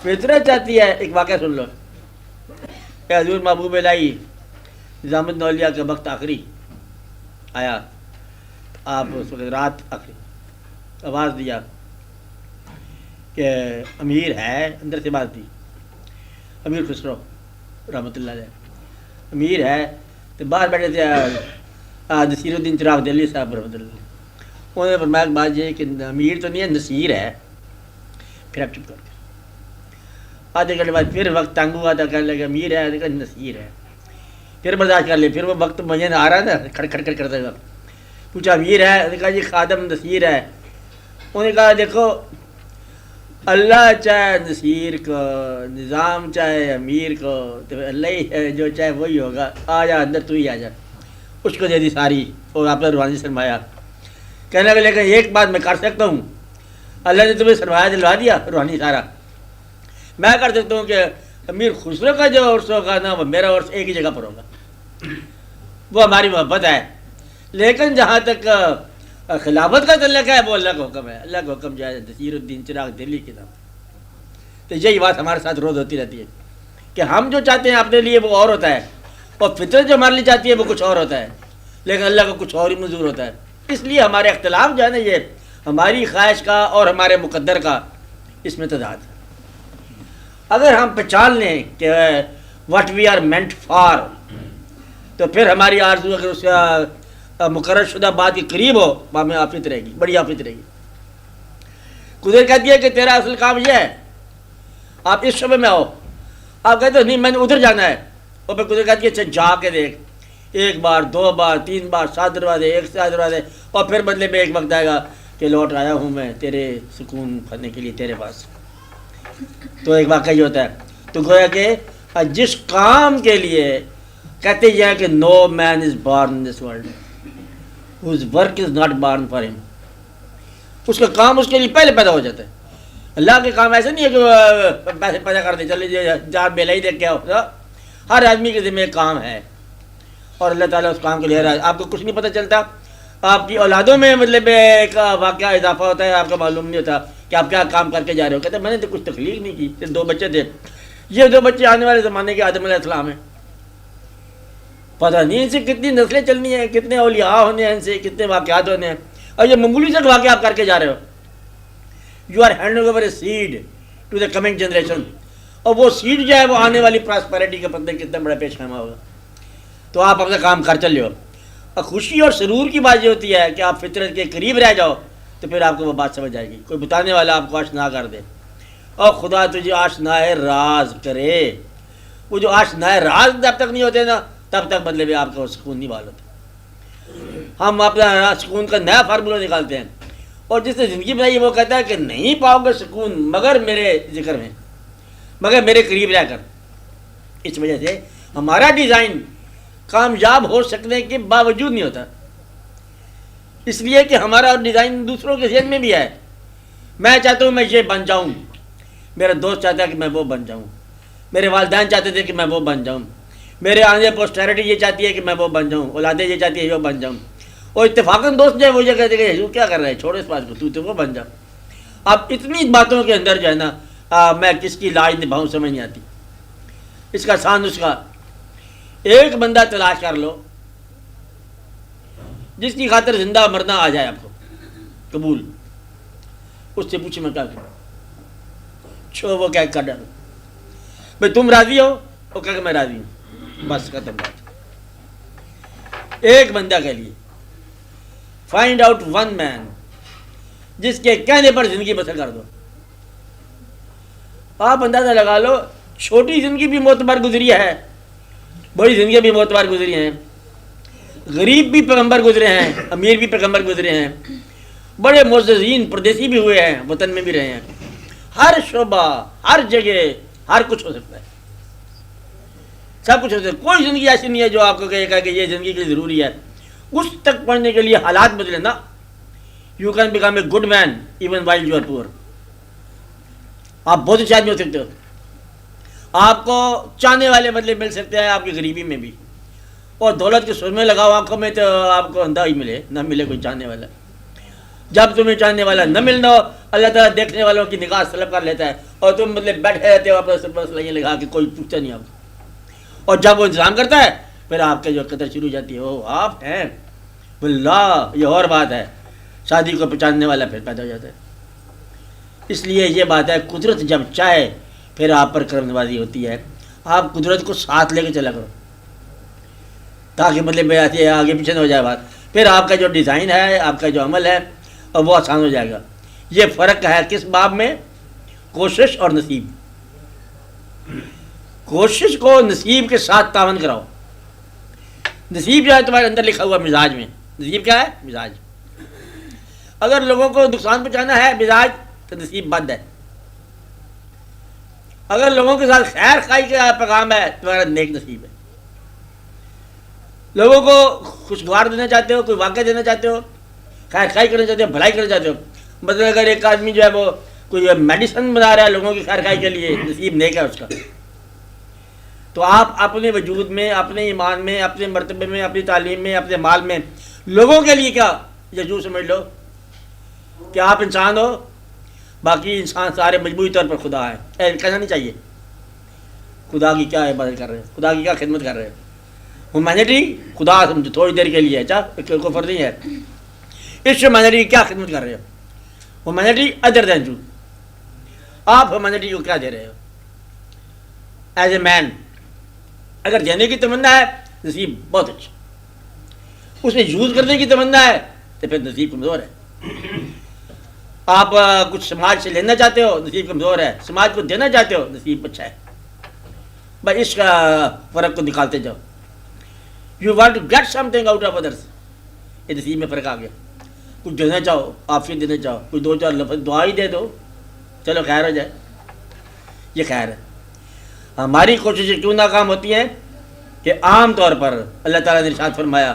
فطرت چاہتی ہے. ایک واقعہ سن لو کہ حضور محبوب الہی نظام الدین اولیاء کا وقت آخری آیا. آپ اس وقت رات آخری آواز دیا کہ امیر ہے. اندر سے بات دی امیر خسرو رحمۃ اللہ علیہ امیر ہے. تو باہر بیٹھے تھے نصیر الدین چراغ دہلوی صاحب رحمۃ اللہ. انہوں نے فرمایا بات یہ کہ امیر تو نہیں ہے نصیر ہے. پھر آپ چپ کر کے آدھے گھنٹے بعد پھر وقت تنگ ہوا تھا. کہنے لگا امیر ہے کہ نصیر ہے. پھر برداشت کر لے. پھر وہ وقت مجھے نہ آ رہا تھا کھڑ کھڑ کھڑ کرتے وقت پوچھا امیر ہے. انہوں نے کہا جی خادم نصیر ہے. انہوں نے کہا دیکھو اللہ چاہے نصیر کو نظام چاہے امیر کو تو اللہ ہی ہے جو چاہے وہی ہوگا. آ جا اندر تو ہی آ جا. اس کو دے دی ساری اور آپ نے روحانی سرمایہ. کہنے لگا لیکن ایک بات میں کر سکتا ہوں. اللہ نے تمہیں سرمایہ دلوا دیا روحانی سارا. میں کر سکتا ہوں کہ امیر خسرو کا جو عرص ہوگا نا وہ میرا عرص ایک ہی جگہ پر ہوگا. وہ ہماری محبت ہے. لیکن جہاں تک خلافت کا تعلق ہے وہ اللہ کا حکم ہے. اللہ کا حکم جو ہے نصیر الدین چراغ دہلوی کے نام. تو یہی بات ہمارے ساتھ روز ہوتی رہتی ہے کہ ہم جو چاہتے ہیں اپنے لیے وہ اور ہوتا ہے اور فطرت جو ہمارے لیے چاہتی ہے وہ کچھ اور ہوتا ہے. لیکن اللہ کو کچھ اور ہی منظور ہوتا ہے. اس لیے ہمارے اختلاف جو ہے نا یہ ہماری خواہش کا اور ہمارے مقدر کا اس میں تضاد ہے. اگر ہم پہچان لیں کہ what we are meant for تو پھر ہماری آرزو اگر اس مقرر شدہ بات کے قریب ہو وہ ہمیں آفت رہے گی. بڑی آفت رہے گی. قدرت کہتی ہے کہ تیرا اصل کام یہ ہے آپ اس شعبے میں آؤ. آپ کہتے ہو نہیں میں نے ادھر جانا ہے. اور پھر قدرت کہتی ہے اچھا جا کے دیکھ. ایک بار دو بار تین بار 7 دروازے 7 دروازے اور پھر بدلے میں ایک وقت آئے گا کہ لوٹ آیا ہوں میں تیرے سکون کرنے کے لیے تیرے پاس. تو ایک واقعہ یہ ہوتا ہے. تو گویا کہ جس کام کے لیے کہتے یہ ہے کہ no man is born in this world whose work is not born for him. اس کا کام اس کے لیے پہلے پیدا ہو جاتا ہے. اللہ کے کام ایسے نہیں ہے کہ وہ پیسے پیدا کر دے چلے جہاں بیلا ہی دیکھ کے آؤ. ہر آدمی کے ذمہ ایک کام ہے اور اللہ تعالیٰ اس کام کو لے رہا ہے. آپ کو کچھ نہیں پتہ چلتا. آپ کی اولادوں میں مطلب ایک واقعہ اضافہ ہوتا ہے. آپ کا معلوم نہیں ہوتا کہ آپ کیا کام کر کے جا رہے ہو. کہتے ہیں میں نے تو کچھ تخلیق نہیں کی. صرف 2 بچے تھے. یہ 2 بچے آنے والے زمانے کے آدم علیہ السلام ہیں. پتہ نہیں ان سے کتنی نسلیں چلنی ہیں کتنے اولیاء ہونے ہیں ان سے کتنے واقعات ہونے ہیں. اور یہ معمولی سے واقعہ آپ کر کے جا رہے ہو. You are handing over a seed to the coming generation. اور وہ سیڈ جو ہے وہ آنے والی پراسپیرٹی کا پتہ کتنا بڑا پیش خیمہ ہوگا. تو آپ اپنا کام کر چلے ہو. اور خوشی اور سرور کی بات یہ ہوتی ہے کہ آپ فطرت کے قریب رہ جاؤ تو پھر آپ کو وہ بات سمجھ آئے گی. کوئی بتانے والا آپ کو آشنا کر دے اور خدا تجھے آشنا راز کرے. وہ جو آشنا راز جب تک نہیں ہوتے نا تب تک بدلے میں آپ کا سکون نہیں بحال ہوتا. ہم اپنا سکون کا نیا فارمولہ نکالتے ہیں اور جس نے زندگی بنائی وہ کہتا ہے کہ نہیں پاؤ گے سکون مگر میرے ذکر میں مگر میرے قریب رہ کر. اس وجہ سے ہمارا ڈیزائن کامیاب ہو سکنے کے باوجود نہیں ہوتا. اس لیے کہ ہمارا ڈیزائن دوسروں کے ذہن میں بھی ہے. میں چاہتا ہوں میں یہ بن جاؤں. میرا دوست چاہتا ہے کہ میں وہ بن جاؤں. میرے والدین چاہتے تھے کہ میں وہ بن جاؤں. میرے آنے پوسٹیرٹی یہ چاہتی ہے کہ میں وہ بن جاؤں. اولادیں یہ چاہتی ہے وہ بن جاؤں. اور اتفاقاً دوست جو ہے وہ یہ کہتے ہیں کہ کیا کر رہا ہے چھوڑو اس بات کو تو وہ بن جاؤ. اب اتنی باتوں کے اندر جو ہے نا میں کس کی لاج نبھاؤں سمجھ نہیں آتی. اس کا آسان نسخہ ایک بندہ تلاش کر لو جس کی خاطر زندہ مرنا آ جائے آپ کو قبول. اس سے پوچھے میں کیا کروں چھو وہ کیا کر ڈالو بھائی تم راضی ہو وہ کہہ کہ میں راضی ہوں. بس ختم بات. ایک بندہ کے لیے فائنڈ آؤٹ ون مین جس کے کہنے پر زندگی بسر کر دو. آپ اندازہ لگا لو چھوٹی زندگی بھی معتبر گزری ہے بڑی زندگی بھی معتبر گزری ہیں. غریب بھی پیغمبر گزرے ہیں امیر بھی پیغمبر گزرے ہیں. بڑے معززین پردیسی بھی ہوئے ہیں وطن میں بھی رہے ہیں. ہر شعبہ ہر جگہ ہر کچھ ہو سکتا ہے. سب کچھ ہو سکتا ہے. کوئی زندگی ایسی نہیں ہے جو آپ کو کہے گا کہ یہ زندگی کے لیے ضروری ہے. اس تک پڑھنے کے لیے حالات بدلے نا. You can become a good man even while you are poor. آپ بہت اچھے آدمی ہو سکتے ہو. آپ کو چاہنے والے بدلے مل سکتے ہیں آپ کی غریبی میں بھی. اور دولت کے سرمے لگاؤ آنکھوں میں تو آپ کو اندھا ہی ملے نہ ملے کوئی چاہنے والا. جب تمہیں چاہنے والا نہ ملنا ہو اللہ تعالیٰ دیکھنے والوں کی نگاہ سلب کر لیتا ہے اور تم مطلب بیٹھے رہتے ہو اپنے سر پر سلائیاں لگا کے، کوئی پوچھتا نہیں آپ کو. اور جب وہ انتظام کرتا ہے پھر آپ کے جو قدر شروع ہو جاتی ہے، وہ آپ ہیں واللہ، یہ اور بات ہے. شادی کو پہچاننے والا پھر پیدا ہو جاتا ہے. اس لیے یہ بات ہے، قدرت جب چاہے پھر آپ پر کرم نوازی ہوتی ہے. آپ قدرت کو ساتھ لے کے چلا کرو تاکہ مطلب آگے پیچھے نہ ہو جائے بات. پھر آپ کا جو ڈیزائن ہے، آپ کا جو عمل ہے وہ آسان ہو جائے گا. یہ فرق ہے کس باب میں؟ کوشش اور نصیب. کوشش کو نصیب کے ساتھ تعاون کراؤ. نصیب جو ہے تمہارے اندر لکھا ہوا مزاج میں. نصیب کیا ہے؟ مزاج. اگر لوگوں کو نقصان پہنچانا ہے مزاج تو نصیب بند ہے. اگر لوگوں کے ساتھ خیر خائی کا پیغام ہے تمہارا نیک نصیب ہے. لوگوں کو خوشگوار دینا چاہتے ہو، کوئی واقعہ دینا چاہتے ہو، خیر خائی کرنا چاہتے ہو، بھلائی کرنا چاہتے ہو. مطلب اگر ایک آدمی جو ہے وہ کوئی میڈیسن بنا رہا ہے لوگوں کی خیر خائی کے لیے، نصیب نیک ہے اس کا. تو آپ اپنے وجود میں، اپنے ایمان میں، اپنے مرتبے میں، اپنی تعلیم میں، اپنے مال میں لوگوں کے لیے کیا یوں سمجھ لو کہ آپ انسان ہو، باقی انسان سارے مجموعی طور پر خدا ہے. کہنا نہیں چاہیے خدا کی کیا عبادت کر رہے ہیں، خدا کی کیا خدمت کر رہے ہیں. ہیومینٹی خدا سمجھو تھوڑی دیر کے لیے ہے، کوئی فرض نہیں ہے. اس ہیومینٹی کی کیا خدمت کر رہے ہو؟ Humanity other than you. آپ ہیومینٹی کو کیا دے رہے ہو ایز اے مین؟ اگر دینے کی تمنا ہے نصیب بہت اچھا، اسے یوز کرنے کی تمنا ہے تو پھر نصیب کمزور ہے. آپ کچھ سماج سے لینا چاہتے ہو، نصیب کمزور ہے. سماج کو دینا چاہتے ہو، نصیب اچھا ہے. بس اس کا فرق کو نکالتے جاؤ. You want to get something out of others, یہ نصیب میں فرق آ گیا. کچھ دینا چاہو، عافیت دینا چاہو، کچھ دو چار لفظ دعا ہی دے دو، چلو خیر ہو جائے، یہ خیر ہے. ہماری کوششیں کیوں ناکام ہوتی ہیں کہ عام طور پر اللہ تعالیٰ نے ارشاد فرمایا،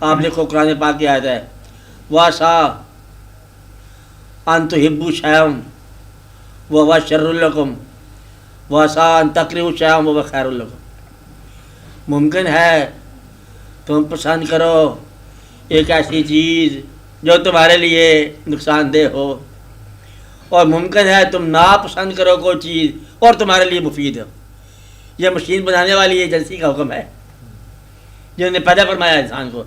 آپ دیکھو قرآن پاک کی آیت ہے، وَعَسَىٰ أَن تُحِبُّوا شَيْئًا وَهُوَ شَرٌّ لَكُمْ وَعَسَىٰ أَن تَكْرَهُوا شَيْئًا وَهُوَ خَيْرٌ لَكُمْ. ممکن ہے تم پسند کرو ایک ایسی چیز جو تمہارے لیے نقصان دہ ہو، اور ممکن ہے تم ناپسند کرو کوئی چیز اور تمہارے لیے مفید ہو. یہ مشین بنانے والی ایجنسی کا حکم ہے جنہوں نے پیدا فرمایا انسان کو.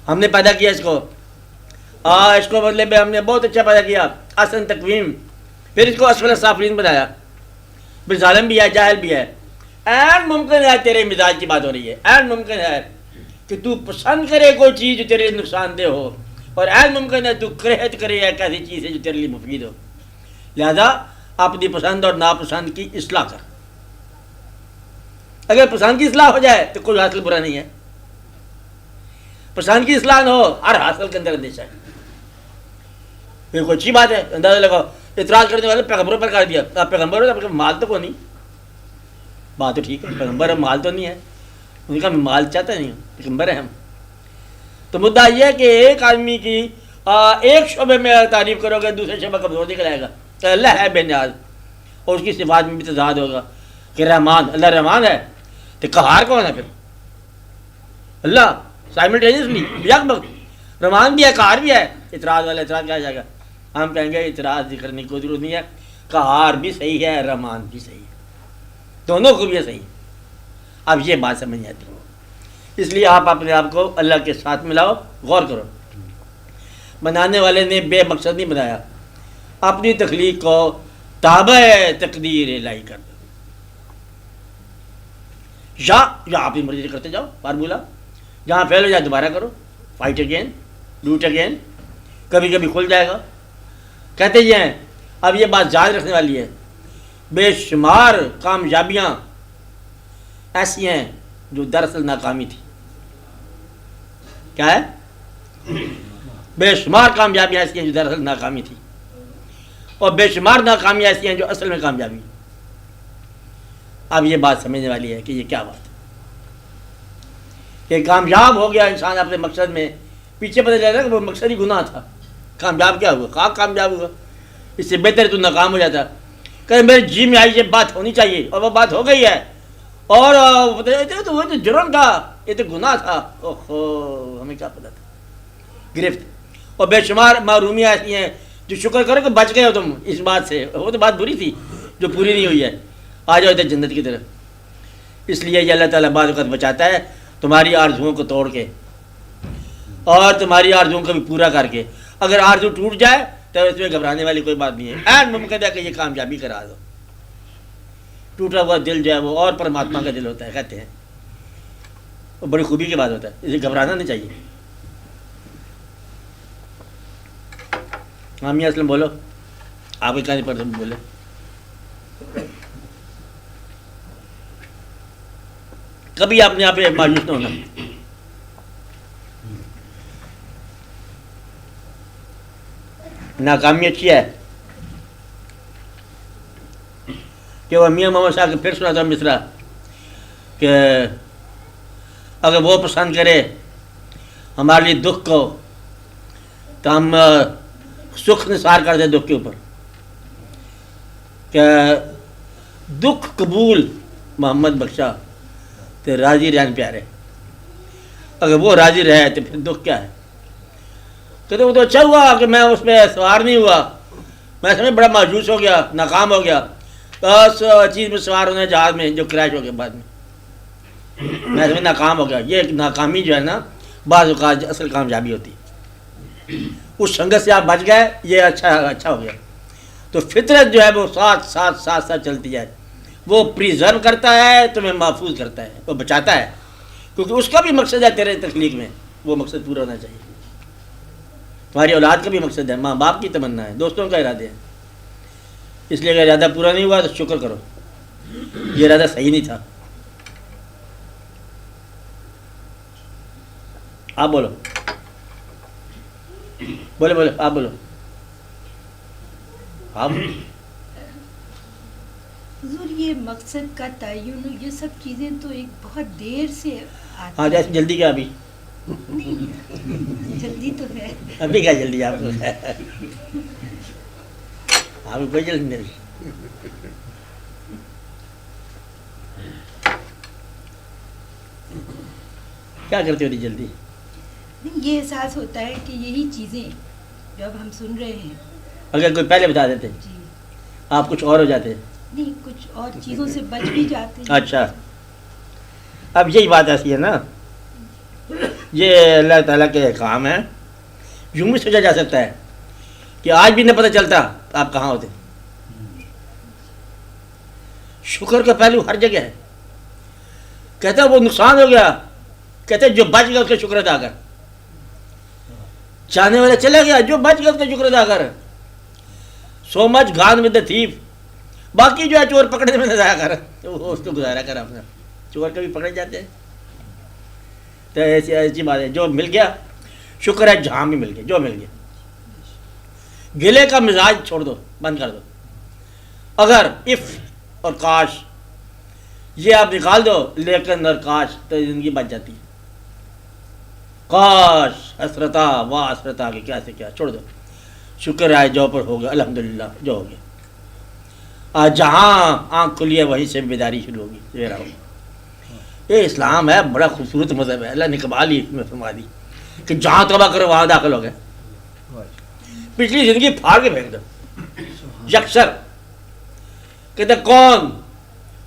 ہم نے پیدا کیا اس کو، اس کو مطلب ہم نے بہت اچھا پیدا کیا، احسن تقویم. پھر اس کو اسفل السافلین بنایا. پھر ظالم بھی ہے، جاہل بھی ہے. این ممکن ہے تیرے مزاج کی بات ہو رہی ہے، این ممکن ہے کہ تو پسند کرے کوئی چیز جو تیرے نقصان دہ ہو، اور این ممکن ہے تو کریہت کرے ایک ایسی چیز ہے جو تیرے لیے مفید ہو. لہذا اپنی پسند اور ناپسند کی اصلاح کر. اگر پسند کی اصلاح ہو جائے تو کوئی حاصل برا نہیں ہے. پسند کی اصلاح نہ ہو، ہر حاصل کے اندر اندیشہ ہے. پھر کوئی اچھی بات ہے، اندازہ لگاؤ. اعتراض کرنے والے پیغمبروں پر کر دیا، آپ پیغمبر ہو، آپ کا مال تو کوئی نہیں. بات تو ٹھیک ہے، پیغمبر ہے، مال تو نہیں ہے. ان کا مال چاہتا نہیں ہوں، پیغمبر ہیں ہم. تو مدعا یہ ہے کہ ایک آدمی کی ایک شعبے میں تعریف کرو گے دوسرے شعبہ کمزور نکل آئے گا. تو اللہ ہے بے نیاز، اور اس کی صفات میں بھی تضاد ہوگا کہ رحمان، اللہ رحمان ہے. تو قہار کون ہے پھر؟ اللہ سائملٹینیسلی یک وقت رحمان بھی ہے، قہار بھی ہے. اعتراض والا اعتراض کیا جائے گا؟ ہم کہیں گے اعتراض کرنے کی کوئی ضرورت نہیں ہے. قہار بھی صحیح ہے، رحمان بھی صحیح ہے، دونوں خوبیاں صحیح ہیں. اب یہ بات سمجھ آتی ہے. اس لیے آپ اپنے آپ کو اللہ کے ساتھ ملاؤ. غور کرو، بنانے والے نے بے مقصد نہیں بنایا، اپنی تخلیق کو تابع تقدیر الہی کر دو. یا اپنی مرضی سے کرتے جاؤ. فارمولہ جہاں فیل ہو جائے دوبارہ کرو، fight again, do it again. کبھی کبھی کھل جائے گا. کہتے یہ ہیں، اب یہ بات یاد رکھنے والی ہے، بے شمار کامیابیاں ایسی ہیں جو دراصل ناکامی تھی. کیا ہے؟ بے شمار کامیابیاں ایسی ہیں جو دراصل ناکامی تھی، اور بے شمار ناکامیاں ایسی ہیں جو اصل میں کامیابی. اب یہ بات سمجھنے والی ہے کہ یہ کیا بات ہے کہ کامیاب ہو گیا انسان اپنے مقصد میں، پیچھے پتہ چلا کہ وہ مقصد ہی گناہ تھا. کامیاب کیا ہوا؟ خاک کامیاب ہوا. اس سے بہتر تو ناکام ہو جاتا کہ میرے جی میں آئی یہ بات ہونی چاہیے، اور وہ بات ہو گئی ہے. اور تو وہ تو جرم تھا، یہ تو گناہ تھا. اوہو، ہمیں کیا پتا تھا. گرفت. اور بے شمار محرومیاں ایسی ہیں جو شکر کرو کہ بچ گئے ہو تم اس بات سے، وہ تو بات بری تھی جو پوری نہیں ہوئی ہے، آ جاؤ ادھر جنت کی طرف. اس لیے یہ اللہ تعالیٰ بعض وقت بچاتا ہے تمہاری آرزوؤں کو توڑ کے اور تمہاری آرزوؤں کو بھی پورا کر کے. اگر آرزو ٹوٹ جائے تو اس میں گھبرانے والی کوئی بات نہیں ہے، این ممکن ہے کہ یہ کامیابی کرا دو. ٹوٹا ہوا دل جو ہے وہ اور پرماتما کا دل ہوتا ہے کہتے ہیں، وہ بڑی خوبی کی بات ہوتا ہے، اسے گھبرانا نہیں چاہیے. میاں اسلم بولو، آپ کے کہانی پر بولے. کبھی اپنے آپ پہ مایوس نہ ہونا. ناکامی اچھی ہے کہ وہ میاں محمد صاحب کے پھر سنا تھا مصرع کہ اگر وہ پسند کرے ہمارے لیے دکھ کو تو ہم سکھ نثار کر دیں دکھ کے اوپر، کہ دکھ قبول محمد بخشا تو راضی رہن پیارے. اگر وہ راضی رہے تو پھر دکھ کیا ہے. کہتے وہ تو اچھا ہوا کہ میں اس پہ سوار نہیں ہوا، میں سمجھ بڑا مایوس ہو گیا، ناکام ہو گیا اس چیز میں سوار ہونے جہاز میں جو کریش ہو گیا بعد میں سمجھ ناکام ہو گیا. یہ ناکامی جو ہے نا بعض اوقات اصل کامیابی ہوتی ہے. اس سنگت سے آپ بچ گئے، یہ اچھا ہو گیا. تو فطرت جو ہے وہ ساتھ چلتی ہے، وہ پریزرو کرتا ہے، تمہیں محفوظ کرتا ہے، وہ بچاتا ہے، کیونکہ اس کا بھی مقصد ہے تیرے تخلیق میں، وہ مقصد پورا ہونا چاہیے. تمہاری اولاد کا بھی مقصد ہے، ماں باپ کی تمنا ہے، دوستوں کا ارادے ہے. اس لیے اگر ارادہ پورا نہیں ہوا تو شکر کرو، یہ ارادہ صحیح نہیں تھا. آپ بولو آپ بولو. حضور یہ مقصد کا تعین، یہ سب چیزیں تو ایک بہت دیر سے آتی. ہاں جیسے جلدی کیا ابھی؟ نہیں جلدی تو ہے. ابھی کیا جلدی آپ کو؟ آپ کو کوئی جلدی نہیں. کیا کرتے ہو جلدی؟ نہیں، یہ احساس ہوتا ہے کہ یہی چیزیں جو اب ہم سن رہے ہیں، اگر کوئی پہلے بتا دیتے جی آپ کچھ اور ہو جاتے. نہیں، کچھ اور چیزوں سے بچ بھی جاتے ہیں. اچھا، اب یہی بات ایسی ہے نا، یہ اللہ تعالیٰ کے احکام ہیں. یوں بھی سوچا جا سکتا ہے کہ آج بھی نہ پتہ چلتا آپ کہاں ہوتے. شکر کا پہلو ہر جگہ ہے. کہتا ہے وہ نقصان ہو گیا، کہتے جو بچ گیا اس کا شکر ادا کر. چاہنے والا چلا گیا، جو بچ گیا اس کا شکر ادا کر. سو مچ گان ود دا تھیف، باقی جو ہے چور پکڑنے میں نہ ضائع کر، تو اس کو گزارا کر اپنا. چور کبھی پکڑے جاتے ہیں تو ایسی بات ہے. جو مل گیا شکر ہے، جہاں بھی مل گیا جو مل گیا. گلے کا مزاج چھوڑ دو، بند کر دو. اگر اف اور کاش یہ آپ نکال دو، لیکن اور کاش، تو زندگی بچ جاتی ہے. کاش، حسرتا واہ حسرتا کہ کیا سے کیا، چھوڑ دو. شکر ہے جو پر ہو گیا، الحمدللہ جو ہو گیا. آج جہاں آنکھ کھلی ہے وہیں سے بیداری شروع ہوگی، سویرا ہوگی. یہ اسلام ہے، بڑا خوبصورت مذہب ہے. اللہ نے کمال ہی میں فرما دی کہ جہاں توبہ کرو وہاں داخل ہو گئے. پچھلی زندگی پھاڑ کے پھینک دو. یکسر کہتے کون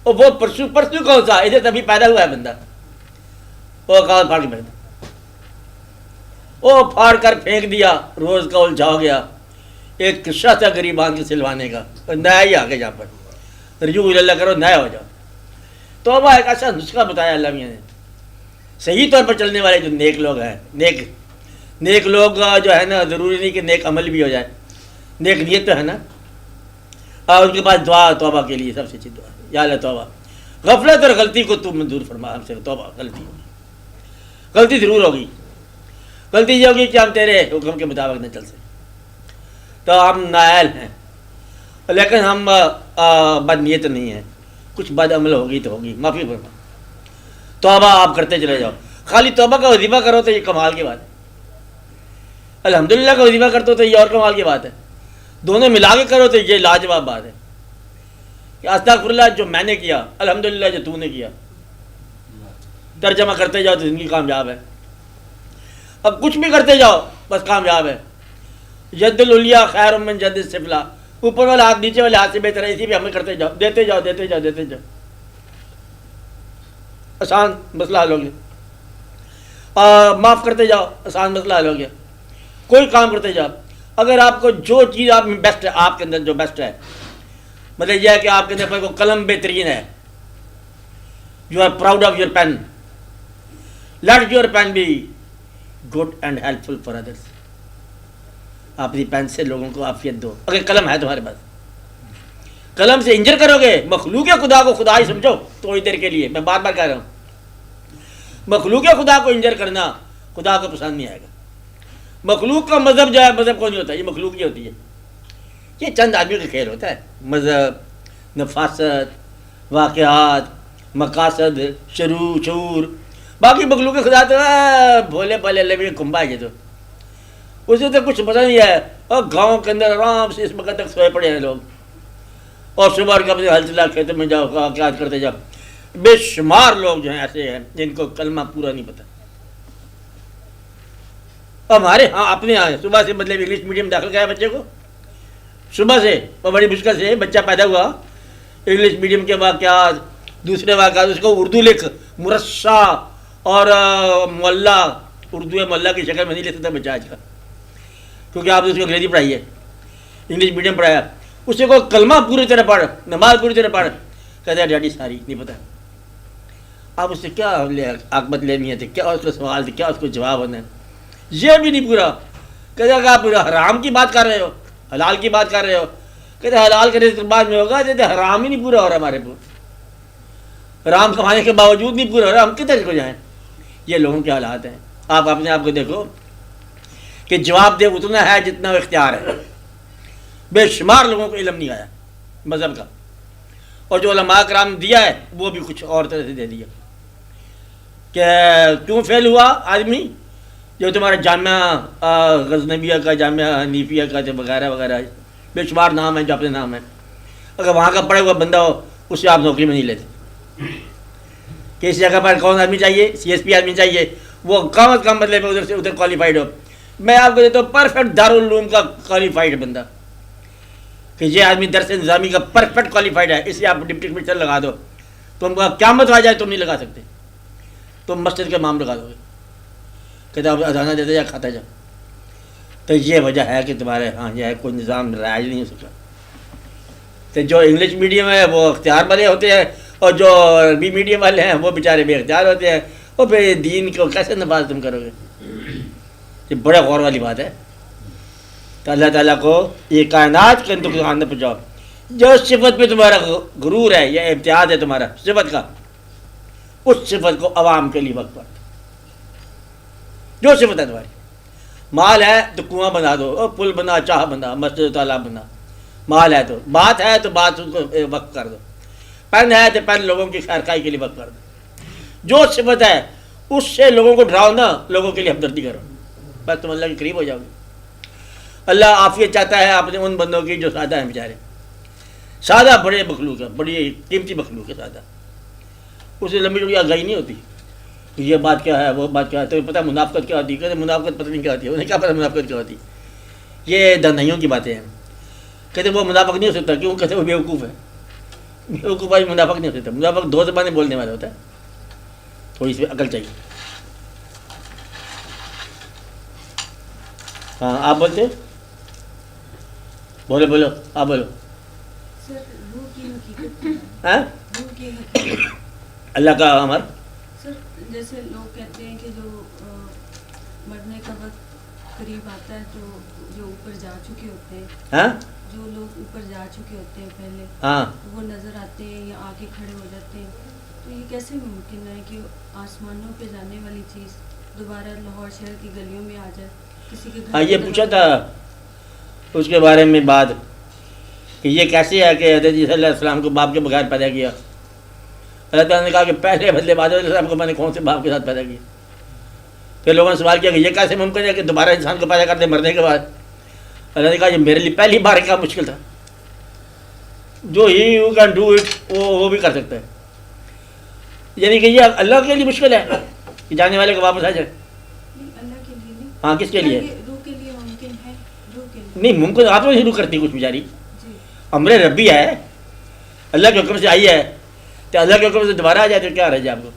وہ پرسو کون سا، ادھر تبھی پیدا ہوا ہے بندہ، وہ کہاں پھاڑ کے پھینک دو. وہ پھاڑ کر پھینک دیا، روز کا الجھا ہو گیا. ایک قصہ تھا غریبان کے سلوانے کا، نیا ہی آگے جا پر رجوع اللہ کرو، نیا ہو جاؤ. توبہ ایک ایسا نسخہ بتایا اللہ میاں نے. صحیح طور پر چلنے والے جو نیک لوگ ہیں، نیک لوگ جو ہے نا، ضروری نہیں کہ نیک عمل بھی ہو جائے، نیک نیت تو ہے نا. اور اس کے بعد دعا توبہ کے لیے سب سے اچھی دعا، یا اللہ توبہ، غفلت اور غلطی کو تو منظور فرما ہم سے. توبہ غلطی ہوگی، غلطی ضرور ہوگی. غلطی یہ ہوگی کہ ہم تیرے حکم کے مطابق نہ چل سکیں، تو ہم نائل ہیں. لیکن ہم بد نیت نہیں ہیں، کچھ بد عمل ہوگی تو ہوگی، معافی فرما. توبہ آپ کرتے چلے جاؤ. خالی توبہ کا وظیفہ کرو تو یہ کمال کی بات ہے. الحمدللہ کا وظیفہ کرتے ہو تو یہ اور کمال کی بات ہے. دونوں ملا کے کرو تو یہ لاجواب بات ہے کہ استغفراللہ جو میں نے کیا، الحمدللہ جو تو نے کیا. ترجمہ کرتے جاؤ تو زندگی کامیاب ہے. اب کچھ بھی کرتے جاؤ بس کامیاب ہے. ید العلیٰ خیر من ید السفلیٰ، اوپر والا ہاتھ نیچے والے ہاتھ سے بہتر ہے، اسی پہ عمل کرتے جاؤ، دیتے جاؤ دیتے جاؤ دیتے جاؤ، آسان مسئلہ حل ہو گیا۔ معاف کرتے جاؤ، آسان مسئلہ حل ہو گیا۔ کوئی کام کرتے جاؤ، اگر آپ کو جو چیز آپ میں بیسٹ ہے، آپ کے اندر جو بیسٹ ہے، مطلب یہ ہے کہ آپ کے اندر کوئی قلم بہترین ہے، you are proud of your pen, let your pen be good and helpful for others. آپ اپنی پین سے لوگوں کو عافیت دو۔ اگر قلم ہے تمہارے پاس، قلم سے انجر کرو گے، مخلوق خدا کو خدا ہی سمجھو تھوڑی دیر کے لیے، میں بار بار کہہ رہا ہوں، مخلوق خدا کو انجر کرنا خدا کو پسند نہیں آئے گا۔ مخلوق کا مذہب جو ہے، مذہب کو نہیں ہوتا، یہ مخلوق ہی ہوتی ہے، یہ چند آدمیوں کا کھیل ہوتا ہے۔ مذہب، نفاست، واقعات، مقاصد، شعور، باقی مخلوق خدا تو بھولے بھولے لبی کمبا ہے، تو اسے تو کچھ پتہ نہیں ہے، اور گاؤں کے اندر آرام سے اس وقت تک سوئے پڑے ہیں لوگ، اور صبح کا اپنے ہل چلا کھیتوں میں جاؤ، واقعات کرتے جاؤ۔ بے شمار لوگ جو ہیں ایسے ہیں جن کو کلمہ پورا نہیں پتہ۔ ہمارے ہاں اپنے یہاں صبح سے مطلب انگلش میڈیم داخل کیا بچے کو، صبح سے اور بڑی مشکل سے بچہ پیدا ہوا، انگلش میڈیم کے واقعات، دوسرے واقعات، اس کو اردو لکھ، مرصع اور معلّہ، اردو معلّہ کی شکل میں نہیں لکھ سکتا بچہ آج کا، کیونکہ آپ نے اس کو انگریزی پڑھائی ہے، انگلش میڈیم پڑھایا، اسے کو کلمہ پوری طرح پڑھ، نماز پوری طرح پڑھ، کہتا ہے ڈیڈی ساری نہیں پتہ۔ آپ اس سے کیا عاقبت لینی ہے، کیا اس کو سوال تھے، کیا اس کو جواب ہونا ہے، یہ بھی نہیں پورا۔ کہتے ہیں کہ آپ حرام کی بات کر رہے ہو، حلال کی بات کر رہے ہو، کہتے ہیں حلال کرنے کے بعد میں ہوگا، کہتے ہیں حرام ہی نہیں پورا ہو رہا ہمارے پور، حرام کمانے کے باوجود نہیں پورا ہو رہا، ہم کدھر کو جائیں؟ یہ لوگوں کے حالات ہیں۔ آپ اپنے آپ کو دیکھو کہ جواب دے اتنا ہے جتنا اختیار ہے۔ بے شمار لوگوں کو علم نہیں آیا مذہب کا، اور جو علماء کرام دیا ہے وہ بھی کچھ اور طرح سے دے دیا۔ کہ کیوں فیل ہوا آدمی؟ جو تمہارا جامعہ غزنویہ کا، جامعہ حنیفیہ کا وغیرہ وغیرہ، بے شمار نام ہیں جو اپنے نام ہیں، اگر وہاں کا پڑھا ہوا بندہ ہو اس سے آپ نوکری میں نہیں لیتے۔ کہ اس جگہ پر کون آدمی چاہیے؟ سی ایس پی آدمی چاہیے، وہ کم از کم مطلب ادھر سے ادھر کوالیفائڈ ہو۔ میں آپ کو دیتا ہوں پرفیکٹ دارالعلوم کا کوالیفائڈ بندہ، کہ یہ آدمی درس نظامی کا پرفیکٹ کوالیفائڈ ہے، اسے آپ ڈپٹی کمشنر لگا دو، تم کا قیامت آ جائے تم نہیں لگا سکتے، تم مسجد کے امام لگا دو گے، کہتے آپ اذانہ دیتے جا کھاتا جا۔ تو یہ وجہ ہے کہ تمہارے ہاں یہ ہے کوئی نظام رائج نہیں ہو سکتا۔ تو جو انگلش میڈیم ہے وہ اختیار والے ہوتے ہیں، اور جو عربی میڈیم والے ہیں وہ بیچارے بے اختیار ہوتے ہیں، اور پھر دین کو کیسے نفاذ تم کرو گے؟ یہ بڑے غور والی بات ہے۔ تو اللہ تعالیٰ کو یہ کائنات کے نقصان نہ پہنچاؤ۔ جو صفت پہ تمہارا غرور ہے یا امتیاز ہے تمہارا صفت کا، اس صفت کو عوام کے لیے وقت پر، جو صفت ہے تمہاری، مال ہے تو کنواں بنا دو، اور پل بنا، چاہ بنا، مسجد و تالاب بنا، مال ہے تو بات ہے تو بات اس کو وقت کر دو، پین ہے تو پین لوگوں کی خیرخواہی کے لیے وقت کر دو، جو صفت ہے اس سے لوگوں کو ڈراؤ نہ، لوگوں کے لیے ہمدردی کرو، بس تم اللہ کے قریب ہو جاؤ گے۔ اللہ عافیت چاہتا ہے اپنے ان بندوں کی جو سادہ ہیں بیچارے، سادہ بڑے مخلوق ہے، بڑی قیمتی مخلوق ہے سادہ، اسے لمبی چوڑی آگاہی نہیں ہوتی کہ یہ بات کیا ہے، وہ بات کیا ہے، تمہیں پتہ منافقت کیا ہوتی ہے؟ کہتے منافقت پتہ نہیں کیا ہوتی ہے، انہیں کیا پتہ منافقت کیا ہوتی ہے؟ یہ دھندائیوں کی باتیں ہیں۔ کہتے وہ منافق نہیں ہو سکتا، کیوں؟ کہتے وہ بیوقوف ہے۔ بیوقوف آج منافق نہیں ہو سکتا، منافق دو زبانیں بولنے والا ہوتا ہے، تھوڑی سی عقل چاہیے۔ ہاں آپ بولتے بولو بولو آپ بولو۔ سر روح کی حقیقت کیا ہے؟ ہاں روح کی حقیقت اللہ کا امر۔ سر جیسے لوگ کہتے ہیں کہ جو مرنے کا وقت قریب آتا ہے تو جو اوپر جا چکے ہوتے ہیں، ہاں جو لوگ اوپر جا چکے ہوتے ہیں پہلے، ہاں وہ نظر آتے ہیں یا آگے کھڑے ہو جاتے ہیں، تو یہ کیسے ممکن ہے کہ آسمانوں پہ جانے والی چیز دوبارہ لاہور شہر کی گلیوں میں آ جائے؟ کسی کے ہاں یہ پوچھا تھا اس کے بارے میں بات کہ یہ کیسے ہے کہ حضرت عیسیٰ علیہ السلام کو باپ کے بغیر پیدا کیا۔ اللہ تعالیٰ نے کہا کہ پہلے بدلے بعد علیہ السلام کو میں نے کون سے باپ کے ساتھ پیدا کیا؟ پھر لوگوں نے سوال کیا کہ یہ کیسے ممکن ہے کہ دوبارہ انسان کو پیدا کر دے مرنے کے بعد؟ اللہ نے کہا یہ میرے لیے پہلی بار کا مشکل تھا، جو ہی یو کین ڈو اٹ وہ بھی کر سکتا ہے، یعنی کہ یہ اللہ کے لیے مشکل ہے کہ جانے والے کو واپس آ جائے۔ اللہ کے لیے نہیں، ہاں کس کے لیے؟ روح کے لیے ممکن ہے، روح کے لیے نہیں ممکن آپ تو شروع کرتی کچھ بیچاری. جی امر ربی ہے, اللہ کے حکم سے آئی ہے, تو اللہ کے حکم سے دوبارہ آ جائے تو کیا رہ جائے آپ کو؟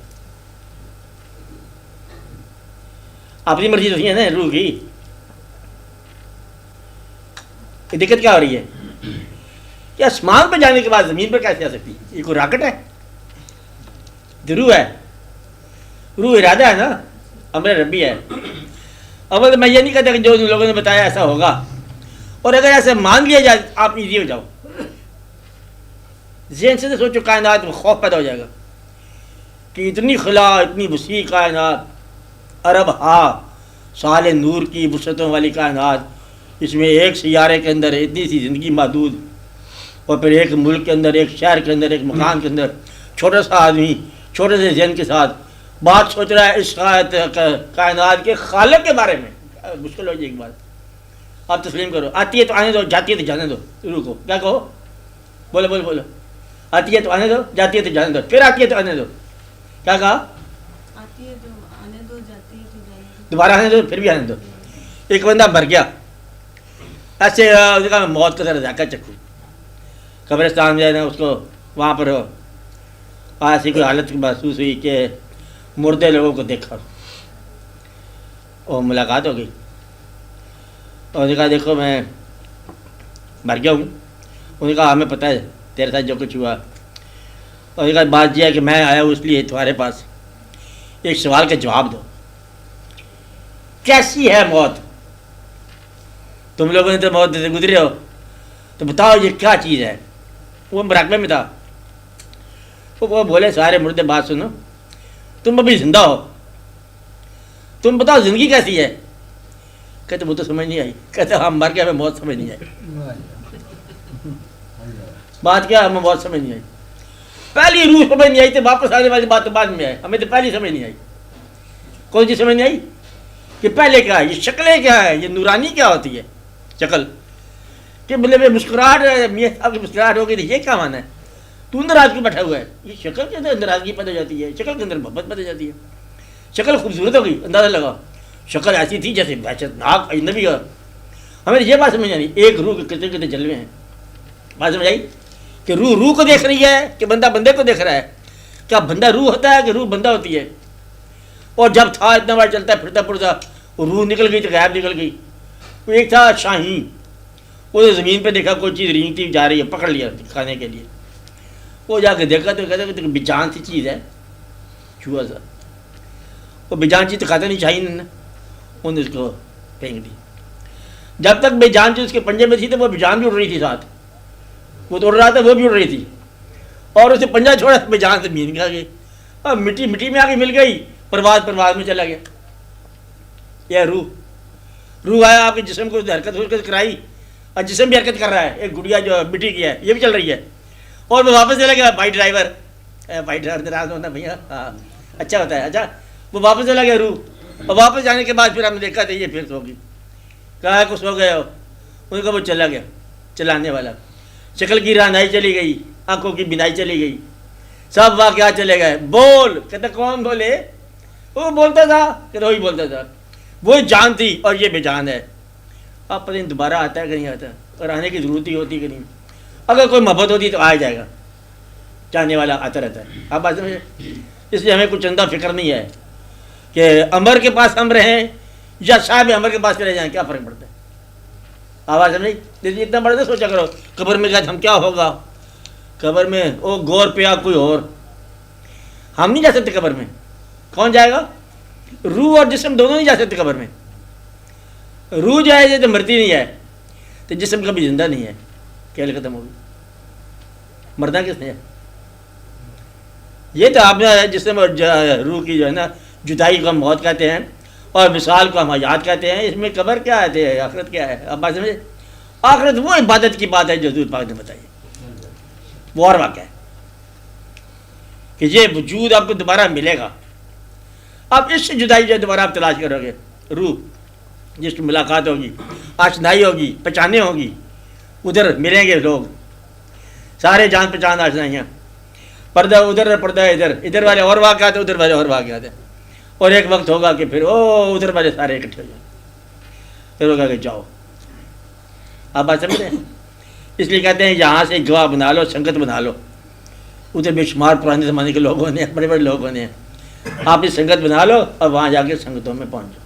اپنی مرضی تو نہیں ہے نا روح کی. یہ دقت کیا ہو رہی ہے کہ آسمان پہ جانے کے بعد زمین پر کیسے آ سکتی؟ یہ کوئی راکٹ ہے؟ تو روح ہے, روح ارادہ ہے نا, امر ربی ہے. اول میں یہ نہیں کہتا کہ جو ان لوگوں نے بتایا ایسا ہوگا, اور اگر ایسا مان لیا جائے آپ ایزی ہو جاؤ. ذہن سے سوچو کائنات میں خوف پیدا ہو جائے گا کہ اتنی خلا, اتنی وسیع کائنات, ارب ہا سال نور کی وسعتوں والی کائنات, اس میں ایک سیارے کے اندر اتنی سی زندگی محدود, اور پھر ایک ملک کے اندر, ایک شہر کے اندر, ایک مکان کے اندر چھوٹا سا آدمی چھوٹے سے ذہن کے ساتھ بات سوچ رہا ہے اس کائنات کے خالق کے بارے میں. مشکل ہو جائے ایک بات. آپ تسلیم کرو, آتی ہے تو آنے دو, جاتی ہے تو جانے دو. روح کو کیا کہو؟ بولو بولو بولو. آتی ہے تو آنے دو, جاتی ہے تو جانے دو, پھر آتی ہے تو آنے دو. کیا کہا؟ آتی ہے تو آنے دو, جاتی ہے تو جانے دو. دوبارہ آنے دو, پھر بھی آنے دو. ایک بندہ مر گیا, ایسے میں موت کا ذرا ذائقہ چکھوں. قبرستان جو ہے نا اس کو وہاں پر ایسی کوئی حالت محسوس ہوئی کہ مردے لوگوں کو دیکھا, اور ملاقات ہو گئی, اور نے کہا دیکھو میں مر گیا ہوں. انہوں نے کہا ہمیں پتہ ہے تیرے ساتھ جو کچھ ہوا. اور نے کہا بات یہ ہے کہ میں آیا ہوں اس لیے تمہارے پاس ایک سوال کا جواب دو, کیسی ہے موت؟ تم لوگوں نے تو موت سے گزرے ہو, تو بتاؤ یہ کیا چیز ہے. وہ مراقبے میں تھا. وہ بولے سارے مردے بات سنو, تم ابھی زندہ ہو, تم بتاؤ زندگی کیسی ہے. کہتے وہ تو سمجھ نہیں آئی. کہتے ہم مر کے ہمیں موت سمجھ نہیں آئی. بات کیا, ہمیں موت سمجھ نہیں آئی. پہلی روح سمجھ نہیں آئی تو واپس آنے والی بات تو بعد میں آئے, ہمیں تو پہلی سمجھ نہیں آئی. کون سی سمجھ نہیں آئی کہ پہلے کیا ہے, یہ شکلیں کیا ہے, یہ نورانی کیا ہوتی ہے شکل, کہ مطلب مسکراہٹ, میاں صاحب کی مسکراہٹ ہو گئی تو یہ کیا مانا ہے؟ تو ناراض کیوں بیٹھا ہوا ہے؟ یہ شکل کے اندر ناراضگی پیدا ہو جاتی ہے, شکل کے اندر محبت پیدا ہو جاتی ہے. شکل خوبصورت ہو گئی, اندازہ لگا شکل ایسی تھی جیسے وحشت ناک اجنبی کا. ہمیں یہ بات سمجھ آئی ایک روح کے کتنے کتنے جلوے ہیں. بات سمجھ آئی کہ روح روح کو دیکھ رہی ہے کہ بندہ بندے کو دیکھ رہا ہے. کیا بندہ روح ہوتا ہے کہ روح بندہ ہوتی ہے؟ اور جب تھا اتنا بار چلتا پھرتا پھرتا وہ روح نکل گئی تو غائب نکل گئی. وہ ایک تھا شاہین, وہ زمین پہ دیکھا کوئی چیز رینگتی جا رہی ہے, پکڑ لیا کھانے کے لیے. وہ جا کے دیکھا تو کہتا کہ بےجان سی چیز ہے, چوہا سا. وہ بےجان چیز تو کھاتا نہیں شاہین نے, انہوں نے اس کو پھینک دی. جب تک بےجان چیز اس کے پنجے میں تھی تو وہ بےجان بھی اڑ رہی تھی ساتھ, وہ تو اڑ رہا تھا وہ بھی اڑ رہی تھی, اور اسے پنجہ چھوڑا بےجان سے زمین کھا گئی. اور مٹی مٹی میں آ کے مل گئی, پرواز میں چلا گیا. یہ روح آیا آپ کے جسم کو حرکت کرائی, اور جسم بھی حرکت کر رہا ہے. ایک گڑیا جو مٹی کی ہے یہ بھی چل رہی ہے, اور وہ واپس چلا گیا. بھائی ڈرائیور ناراض ہونا بھیا, ہاں اچھا ہوتا ہے. اچھا وہ واپس چلا گیا روح, اور واپس جانے کے بعد پھر ہم نے دیکھا تھا یہ پھر سو گئی. کہا کچھ ہو گئے ہو, ان کا وہ چلا گیا چلانے والا. شکل کی رانائی چلی گئی, آنکھوں کی بینائی چلی گئی, سب واقعات چلے گئے. بول, کہتے کون بولے؟ وہ بولتا تھا, کہتے وہی بولتا تھا. وہ جان تھی اور یہ بے جان ہے. آپ پتہ نہیں دوبارہ آتا ہے کہ نہیں آتا, اور آنے کی ضرورت ہی ہوتی کہ نہیں. اگر کوئی محبت ہوتی تو آ جائے گا, جانے والا آتا رہتا ہے. آپ بات سمجھے؟ اس لیے ہمیں کچھ چندہ فکر نہیں ہے کہ امر کے پاس ہم رہیں یا صاحب امر کے پاس چلے جائیں, کیا فرق پڑتا ہے. آواز سمجھ, اتنا بڑا نہ سوچا کرو قبر میں گئے ہم کیا ہوگا. قبر میں او گور پیا کوئی اور, ہم نہیں جا سکتے قبر میں. کون جائے گا؟ روح اور جسم دونوں نہیں جا سکتے قبر میں. روح جائے جائے تو مرتی نہیں ہے, تو جسم کبھی زندہ نہیں ہے, کھیل ختم ہوگی. مردہ کس نے؟ یہ تو آپ نے جسم اور روح کی جو ہے نا جدائی کو ہم موت کہتے ہیں, اور مثال کو ہم حیات کہتے ہیں. اس میں قبر کیا ہے, آخرت کیا ہے؟ اب بات سمجھے, آخرت وہ عبادت کی بات ہے جو حضور پاک نے بتائی, وہ اور واقعہ ہے کہ یہ وجود آپ کو دوبارہ ملے گا. آپ اس سے جدائی جو دوبارہ آپ تلاش کرو گے, روح جس کی ملاقات ہوگی, آشنائی ہوگی, پہچانے ہوگی, ادھر ملیں گے لوگ سارے جان پہچان آشنائیاں. پردہ ادھر, پردہ ادھر, ادھر والے اور واقعات ہیں, ادھر والے اور واقعات ہیں. اور ایک وقت ہوگا کہ پھر ادھر والے سارے اکٹھے ہو جائیں, پھر ہوگا کہ جاؤ آپ بات سمجھ رہے ہیں؟ اس لیے کہتے ہیں یہاں سے گواہ بنا لو، سنگت بنا لو. ادھر بے شمار پرانے زمانے کے لوگ ہونے ہیں، بڑے بڑے لوگ ہونے ہیں. آپ نے سنگت بنا لو اور وہاں جا کے سنگتوں میں پہنچ جاؤ.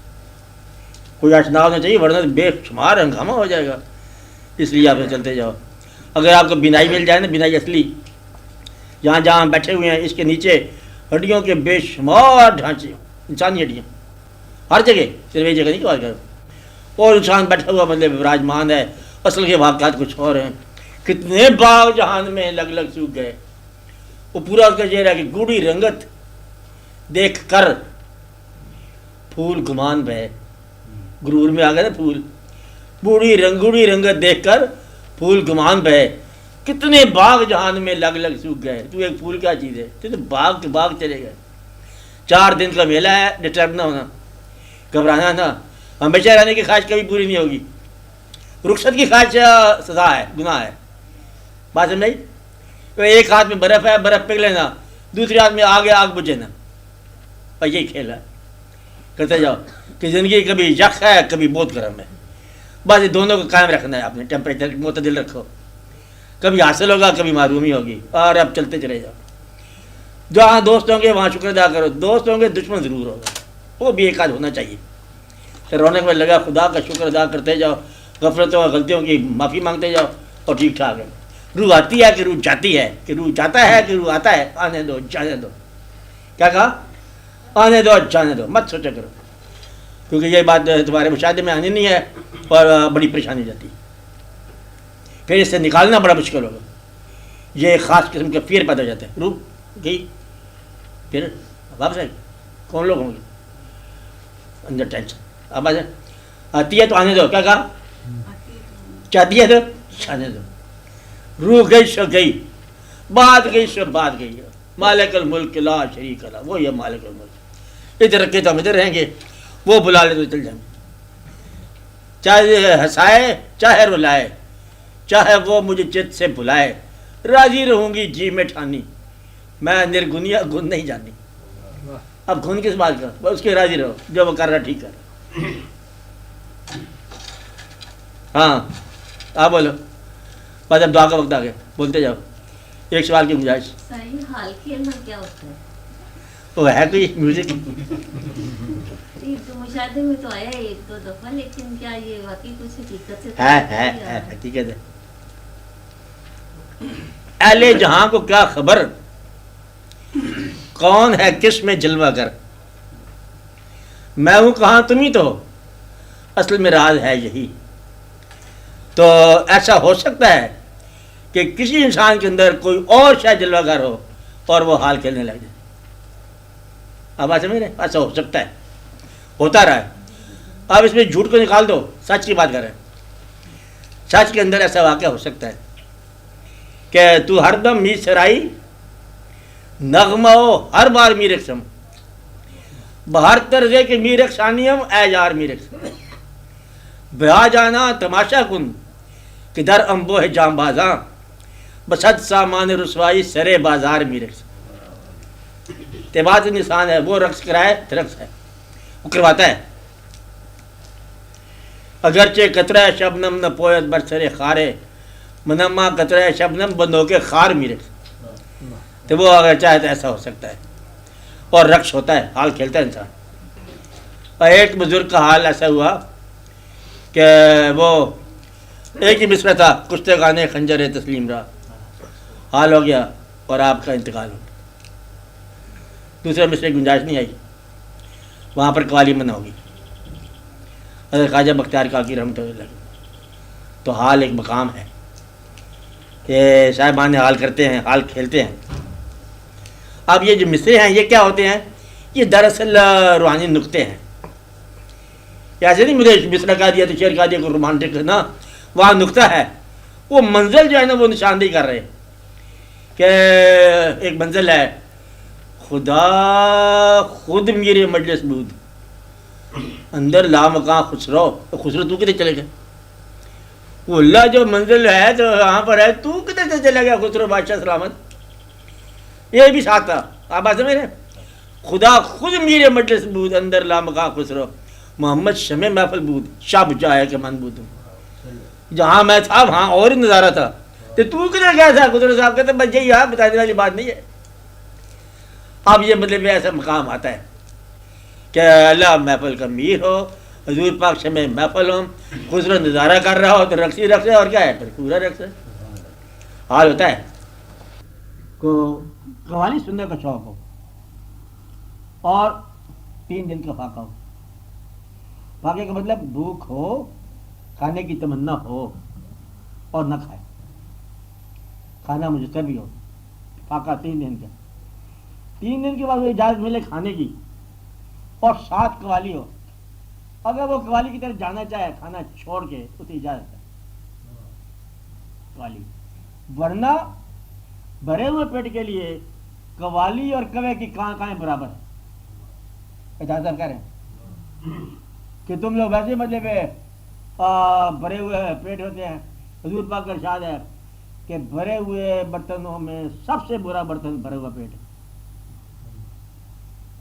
کوئی اشنا ہونا چاہیے، ورنہ بے شمار ہنگامہ ہو جائے گا. اس لیے آپ چلتے جاؤ. اگر آپ کو بینائی مل جائے نا، بینائی اصلی، جہاں جہاں بیٹھے ہوئے ہیں اس کے نیچے ہڈیوں کے بے شمار ڈھانچے، انسانی ہڈیاں ہر جگہ، صرف ایک جگہ نہیں بات کرو. اور انسان بیٹھا ہوا مطلب براجمان ہے، اصل کے واقعات کچھ اور ہیں. کتنے باغ جہان میں لگ لگ سوکھ گئے. وہ پورا اس کا چہرہ کہ گوڑھی رنگت دیکھ کر پھول گمان بہے. غرور میں آ گیا نا پھول، گوڑھی رنگت دیکھ کر پھول گمان بہے. کتنے باغ جہان میں لگ لگ سوکھ گئے. تو ایک پھول کیا چیز ہے؟ تو باغ کے باغ چلے گئے. 4 دن کا میلہ ہے، ڈسٹرب نہ ہونا، گھبرانا نہ. ہمیشہ رہنے کی خواہش کبھی پوری نہیں ہوگی. رخصت کی خواہش سزا ہے، گناہ ہے. بات سمجھ؟ ایک ہاتھ میں برف ہے، برف پگھلے نا، دوسرے ہاتھ میں آگ ہے، آگ بجھے نا. اور یہی کھیل ہے. کرتے جاؤ کہ زندگی کبھی یخ ہے، کبھی بہت گرم ہے. بس یہ دونوں کو قائم رکھنا ہے. آپ نے ٹیمپریچر معتدل رکھو. کبھی حاصل ہوگا، کبھی محرومی ہوگی. اور اب چلتے چلے جاؤ. جہاں دوست ہوں گے وہاں شکر ادا کرو. دوست ہوں گے، دشمن ضرور ہوگا، وہ بھی ایک آدھ ہونا چاہیے. رونق میں لگا، خدا کا شکر ادا کرتے جاؤ، غفلتوں اور غلطیوں کی معافی مانگتے جاؤ، اور ٹھیک ٹھاک ہے. روح آتی ہے کہ روح جاتی ہے، کہ روح جاتا ہے کہ روح آتا ہے. آنے دو، جانے دو. کیا کہا؟ آنے دو، جانے دو، مت سوچا کرو. کیونکہ یہ بات تمہارے مشاہدے میں آنی نہیں ہے اور بڑی پریشانی جاتی. پھر اس سے نکالنا بڑا مشکل ہوگا. یہ ایک خاص قسم کے فیر پیدا ہو جاتے ہیں. روح گئی، پھر واپس آئے. کون لوگ ہوں گے اندر ٹینشن. اب آتی ہے تو آنے دو. کیا کہا؟ چاہتی ہے تو جانے دو. روح گئی سو گئی، بات گئی سو بات گئی. مالک الملک لا شریک لا، وہ یہ مالک الملک. ادھر رکھے تو ہم ادھر رہیں گے، وہ بلا لے تو چل جائیں گے. چاہے ہنسائے چاہے رلائے، چاہے وہ مجھے چت سے بھلائے، راضی رہوں گی جی میں ٹھانی، میں نرگنیا گن نہیں جانی. اب گن کس بات کا؟ اس کے راضی رہو، جو وہ کر رہا ٹھیک کر رہا. ہاں آپ بولو. بس اب دعا کا وقت آ گیا، بولتے جاؤ. ایک سوال کی گنجائش. صحیح حال کھیلنا کیا ہوتا ہے؟ وہ ہے کوئی میوزک؟ تو مشاہدے میں تو آیا ہے 1-2 دفعہ، لیکن کیا یہ واقعی کچھ حقیقت سے ہے حقیقت ہے. اہل جہاں کو کیا خبر، کون ہے کس میں جلوہ گر. میں ہوں کہاں تم ہی تو ہو، اصل میں راز ہے یہی. تو ایسا ہو سکتا ہے کہ کسی انسان کے اندر کوئی اور شاید جلوہ گر ہو اور وہ حال کھیلنے لگ جائے. اب بات سمجھ رہے؟ ایسا ہو سکتا ہے، ہوتا رہا ہے. اب اس میں جھوٹ کو نکال دو، سچ کی بات کر رہے ہیں. سچ کے اندر ایسا واقعہ ہو سکتا ہے کہ تو ہر دم می سرائی نغمہ ہو ہر بار می رقصم، بہر طرزے کے می رقصانیم اے یار می رقص. بہا جانا تماشا کن کہ در انبوہ جام بازاں، بسد سامان رسوائی سرے بازار می رقص. تباد نشان ہے، وہ رقص کرائے رقص ہے، وہ کرواتا ہے. اگرچہ قطرہ شبنم نہ پویت برسر خارے، منما قطرہ شبنم بندوں کے خار می رقص. تو وہ اگر چاہے تو ایسا ہو سکتا ہے، اور رقص ہوتا ہے، حال کھیلتا ہے انسان. اور ایک بزرگ کا حال ایسا ہوا کہ وہ ایک ہی مصرع تھا، کشتے گانے خنجر تسلیم را، حال ہو گیا اور آپ کا انتقال ہو گیا. دوسرے مصرع کی گنجائش نہیں آئی، وہاں پر قوالی منع ہوگی. حضرت خواجہ بختیار کاکی رحمۃ اللہ علیہ. تو حال ایک مقام ہے کہ صاحبان حال کرتے ہیں، حال کھیلتے ہیں. اب یہ جو مصرے ہیں یہ کیا ہوتے ہیں؟ یہ دراصل روحانی نقطے ہیں. ایسے نہیں مجھے مصرع کہا دیا تو شعر کہا دیا کوئی رومانٹک نا، وہاں نقطہ ہے. وہ منزل جو ہے نا وہ نشاندہی کر رہے کہ ایک منزل ہے، خدا خود میرے مجلس بود، اندر لامکاں خسرو. خسرو تو کدھر چلے گئے؟ وہ اللہ جو منزل ہے تو وہاں پر ہے، تو کدھر سے چلے گیا خسرو بادشاہ سلامت؟ یہ بھی ساتھ تھا. آپ بات سمجھ رہے ہیں؟ خدا خود میرے مجلس بود، اندر لامکاں خسرو، محمد شمع محفل بود، شب جائے کہ من بود. جہاں میں تھا وہاں اور ہی نظارہ تھا. تو کدھر گیا تھا؟ گزر صاحب کہتے بس یہی آپ بتانے والی بات نہیں ہے. اب یہ مطلب ایسا مقام آتا ہے کہ اللہ محفل کا میر ہو، حضور پاک سے میں محفل ہوں، خوبصورت نظارہ کر رہا ہو تو رقص ہی رقص ہے. اور کیا ہے پھر پورا رقص ہے. حال ہوتا ہے کو قوالی سننے کا شوق ہو اور 3 دن کا فاقہ ہو. فاقے کا مطلب بھوک ہو، کھانے کی تمنا ہو اور نہ کھائے، کھانا مجسر بھی ہو. فاقہ 3 دن کا. 3 دن کے بعد وہ اجازت ملے کھانے کی اور 7 قوالی ہو. اگر وہ قوالی کی طرف جانا چاہے کھانا چھوڑ کے اسے اجازت ہے قوالی. ورنہ بھرے ہوئے پیٹ کے لیے قوالی اور کوے کی کائیں برابر ہے. اجازت کہہ رہے ہیں کہ تم لوگ ویسے مطلب بھرے ہوئے پیٹ ہوتے ہیں. حضور پاک کا ارشاد ہے کہ بھرے ہوئے برتنوں میں سب سے برا برتن بھرا ہوا پیٹ ہے.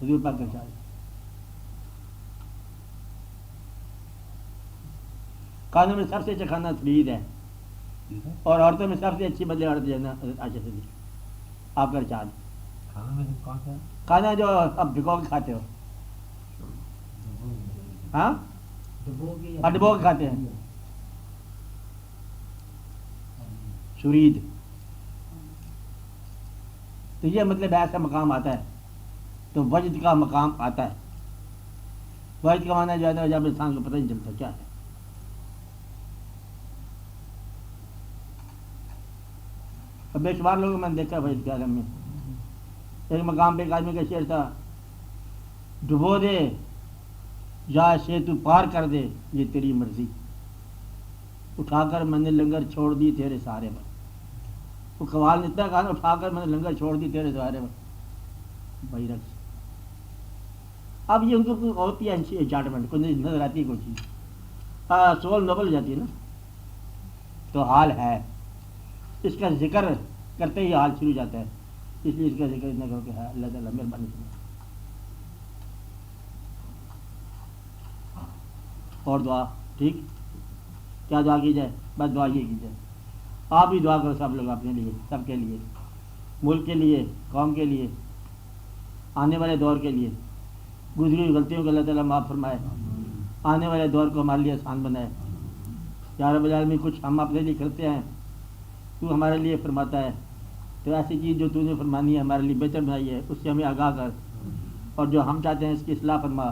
حضور پاک کا ارشاد ہے. کھانوں میں سب سے اچھا کھانا ترید ہے اور عورتوں میں سب سے اچھی بدلے عورت جو ہے نا حضرت عائشہ صدیقہ. آپ کا ارشاد کھانا جو اب بھگو کے کھاتے ہو، ہاں ڈبو کے کھاتے ہیں، شرید. تو یہ مطلب ایسا مقام آتا ہے تو وجد کا مقام آتا ہے. وجد کا معنی جو ہے جب انسان کو پتہ نہیں چلتا کیا ہے. اب بے شمار لوگوں میں نے دیکھا وجد کے عالم میں. ایک مقام پہ ایک آدمی کا شعر تھا، ڈبو دے یا سے تو پار کر دے یہ تیری مرضی، اٹھا کر میں نے لنگر چھوڑ دی تیرے سہارے پر. وہ قوال نے اتنا کہا نا، اٹھا کر میں نے لنگر چھوڑ دی تیرے سہارے پر. بھائی رقص. اب یہ ان کو کوئی ہوتی ہے انچارٹمنٹ، کوئی نظر آتی ہے کوئی چیز، سول نوبل جاتی ہے نا. تو حال ہے اس کا ذکر کرتے ہی حال شروع جاتا ہے. اس لیے اس کا ذکر اتنا کرو کہ ہے اللہ تعالیٰ مہربانی سے. اور دعا ٹھیک کیا دعا کی جائے؟ بس دعا یہ کی جائے. آپ بھی دعا کرو سب لوگ اپنے لیے، سب کے لیے، ملک کے لیے، قوم کے لیے، آنے والے دور کے لیے. گزری ہوئی غلطیوں کو اللہ تعالیٰ معاف فرمائے، آنے والے دور کو ہمارے لیے آسان بنائے. یا رب العالمین کچھ ہم اپنے لیے کرتے ہیں تو ہمارے لیے فرماتا ہے، تو ایسی چیز جو تو نے فرمانی ہے ہمارے لیے بہتر بنائی ہے اس سے ہمیں آگاہ کر، اور جو ہم چاہتے ہیں اس کی اصلاح فرما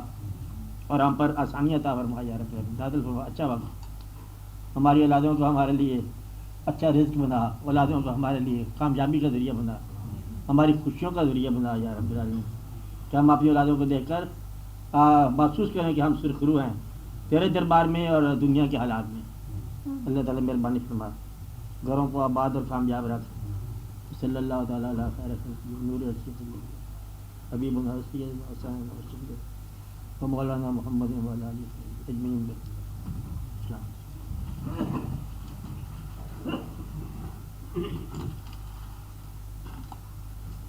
اور ہم پر آسانیاں عطا فرما. یا رب العالمین فرما اچھا وقت، ہماری اولادوں کو ہمارے لیے اچھا رزق بنا، اولادوں کو ہمارے لیے کامیابی کا ذریعہ بنا، ہماری خوشیوں کا ذریعہ بنا. یا رب العالمین کہ ہم اپنی اولادوں کو دیکھ کر محسوس کریں کہ ہم سرخرو ہیں تیرے دربار میں اور دنیا کے حالات میں. اللہ تعالیٰ مہربانی فرما، گھروں کو آباد اور کامیاب رکھ. صلی اللہ تعالیٰ علیہ خیر نور حبیب مولانا محمد اجمعین.